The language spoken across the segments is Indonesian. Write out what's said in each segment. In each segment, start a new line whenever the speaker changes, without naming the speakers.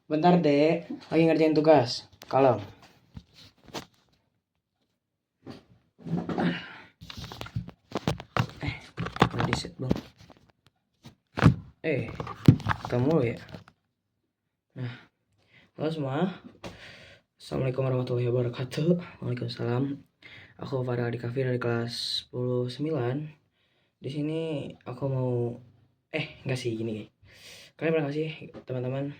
Bentar, Dek. Lagi ngerjain tugas. Kalem. Udah di set belum? Kamu ya? Nah, halo semua. Assalamualaikum warahmatullahi wabarakatuh. Waalaikumsalam. Aku Farah di Kafi dari kelas 10-9. Di sini aku mau enggak sih gini. Kalian pernah gak sih teman-teman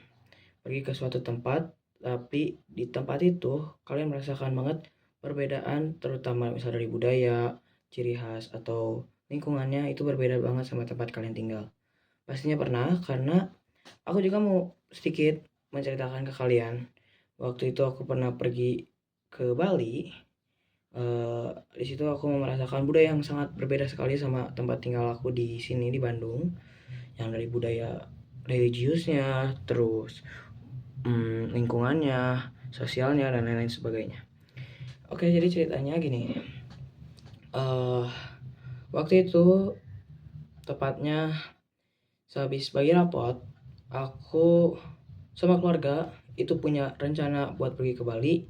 pergi ke suatu tempat, tapi di tempat itu kalian merasakan banget perbedaan, terutama misal dari budaya, ciri khas, atau lingkungannya itu berbeda banget sama tempat kalian tinggal. Pastinya pernah, karena aku juga mau sedikit menceritakan ke kalian. Waktu itu aku pernah pergi ke Bali. Di situ aku merasakan budaya yang sangat berbeda sekali sama tempat tinggal aku di sini di Bandung. Yang dari budaya religiusnya, terus lingkungannya, sosialnya, dan lain-lain sebagainya. Oke, jadi ceritanya gini. Waktu itu tepatnya sehabis bagi rapot, aku sama keluarga itu punya rencana buat pergi ke Bali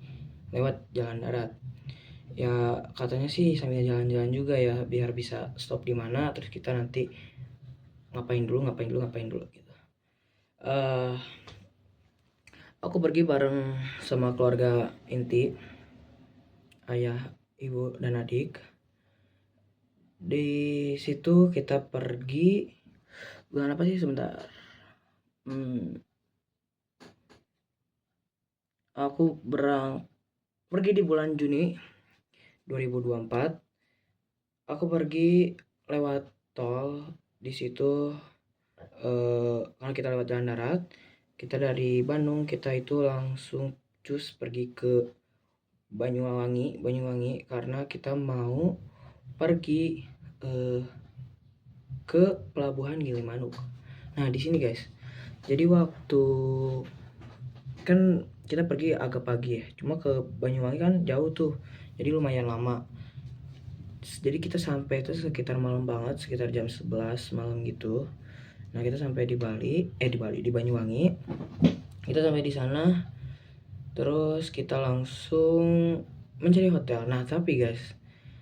lewat jalan darat. Ya katanya sih sambil jalan-jalan juga ya, biar bisa stop di mana, terus kita nanti ngapain dulu gitu. Aku pergi bareng sama keluarga inti, ayah, ibu, dan adik. Di situ kita pergi bulan apa sih, sebentar. Aku pergi di bulan Juni 2024. Aku pergi lewat tol. Di situ kalau kita lewat jalan darat, kita dari Bandung, kita itu langsung cus pergi ke Banyuwangi karena kita mau pergi ke pelabuhan Gilimanuk. Nah, di sini guys. Jadi waktu kan kita pergi agak pagi ya, cuma ke Banyuwangi kan jauh tuh, jadi lumayan lama. Jadi kita sampai itu sekitar malam banget, sekitar jam 11 malam gitu. Nah, kita sampai di Banyuwangi. Kita sampai di sana, terus kita langsung mencari hotel. Nah, tapi guys,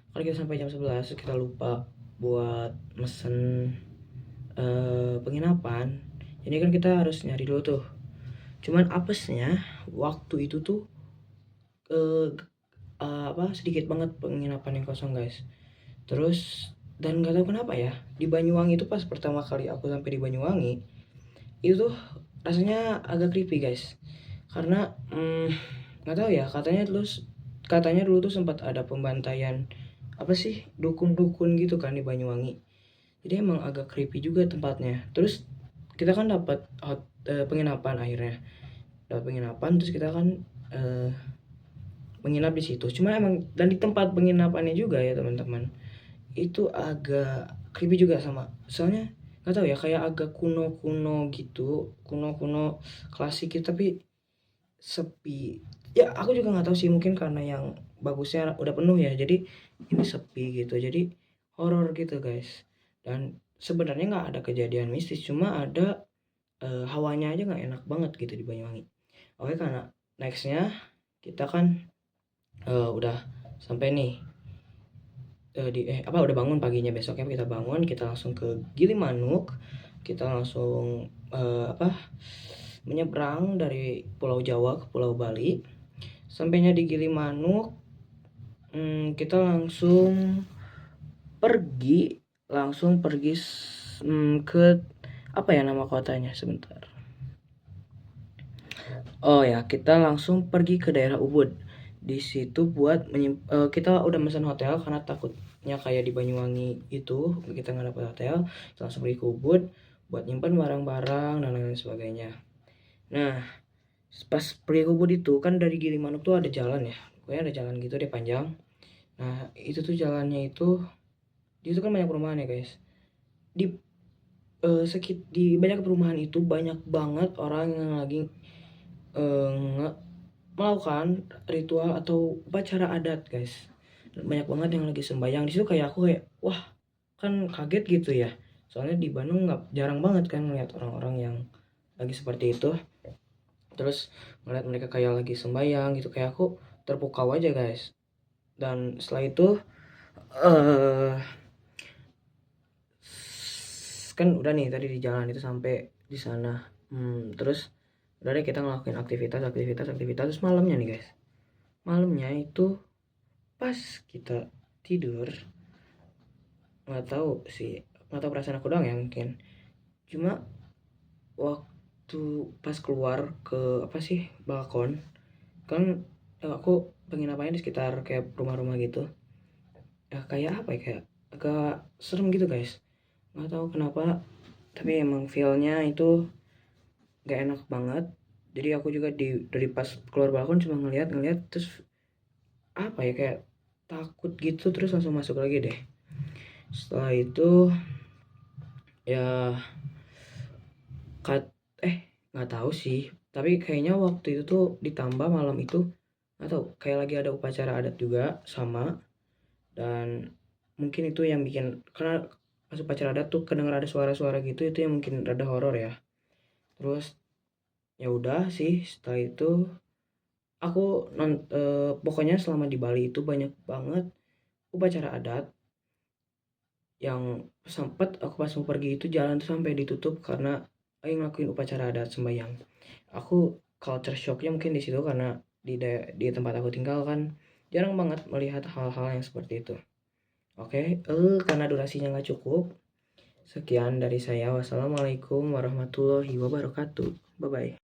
kalau kita sampai jam 11 kita lupa buat mesen penginapan. Jadi kan kita harus nyari dulu tuh. Cuman apesnya waktu itu tuh sedikit banget penginapan yang kosong guys. Terus dan nggak tahu kenapa ya, di Banyuwangi itu pas pertama kali aku sampai di Banyuwangi itu tuh rasanya agak creepy guys, karena nggak tahu ya, katanya dulu tuh sempat ada pembantaian dukun-dukun gitu kan di Banyuwangi. Jadi emang agak creepy juga tempatnya. Terus kita kan dapat penginapan, akhirnya dapat penginapan, terus kita kan menginap di situ. Cuma emang, dan di tempat penginapannya juga ya teman-teman, itu agak creepy juga soalnya nggak tahu ya, kayak agak kuno gitu, kuno klasik gitu, tapi sepi. Ya aku juga nggak tahu sih, mungkin karena yang bagusnya udah penuh ya, jadi ini sepi gitu, jadi horor gitu guys. Dan sebenarnya nggak ada kejadian mistis, cuma ada hawanya aja nggak enak banget gitu di Banyuwangi. Oke, karena nextnya kita kan udah sampai nih udah bangun paginya. Besoknya kita bangun, kita langsung ke Gilimanuk. Kita langsung menyeberang dari Pulau Jawa ke Pulau Bali. Sampainya di Gilimanuk, kita langsung pergi ke apa ya nama kotanya, sebentar. Oh ya, kita langsung pergi ke daerah Ubud. Di situ buat kita udah pesan hotel karena takutnya kayak di Banyuwangi itu kita nggak dapat hotel. Kita langsung pergi ke Ubud buat nyimpan barang-barang dan lain sebagainya. Nah, pas pergi ke Ubud itu kan dari Gilimanuk tuh ada jalan ya, pokoknya ada jalan gitu deh panjang. Nah, itu tuh jalannya itu kan banyak perumahan ya guys. Di banyak perumahan itu banyak banget orang yang lagi melakukan ritual atau upacara adat guys. Dan banyak banget yang lagi sembahyang di situ. Kayak aku wah, kan kaget gitu ya, soalnya di Bandung jarang banget kan melihat orang-orang yang lagi seperti itu. terus ngeliat mereka kayak lagi sembahyang gitu, kayak aku terpukau aja guys. Dan setelah itu eh kan udah nih tadi di jalan itu sampai di sana. Terus udah deh kita ngelakuin aktivitas terus malamnya nih guys. Malamnya itu pas kita tidur, nggak tahu sih, nggak tahu perasaan aku doang ya mungkin. Cuma waktu pas keluar ke apa sih balkon, kan aku penginapannya di sekitar kayak rumah-rumah gitu. Ya kayak apa ya, kayak agak serem gitu guys. Nggak tahu kenapa, tapi emang feelnya itu gak enak banget. Jadi aku juga dari pas keluar balkon cuma ngeliat terus apa ya, kayak takut gitu, terus langsung masuk lagi deh. Setelah itu ya kat nggak tahu sih, tapi kayaknya waktu itu tuh ditambah malam itu nggak tahu, kayak lagi ada upacara adat juga sama. Dan mungkin itu yang bikin, karena pas upacara adat tuh kedenger ada suara-suara gitu, itu yang mungkin rada horor ya. Terus ya udah sih, setelah itu aku pokoknya selama di Bali itu banyak banget upacara adat yang sempet aku pas mau pergi itu jalan tuh sampai ditutup karena lagi ngelakuin upacara adat sembahyang. Aku culture shocknya mungkin di situ, karena di tempat aku tinggal kan jarang banget melihat hal-hal yang seperti itu. Oke, karena durasinya nggak cukup, sekian dari saya. Wassalamualaikum warahmatullahi wabarakatuh. Bye bye.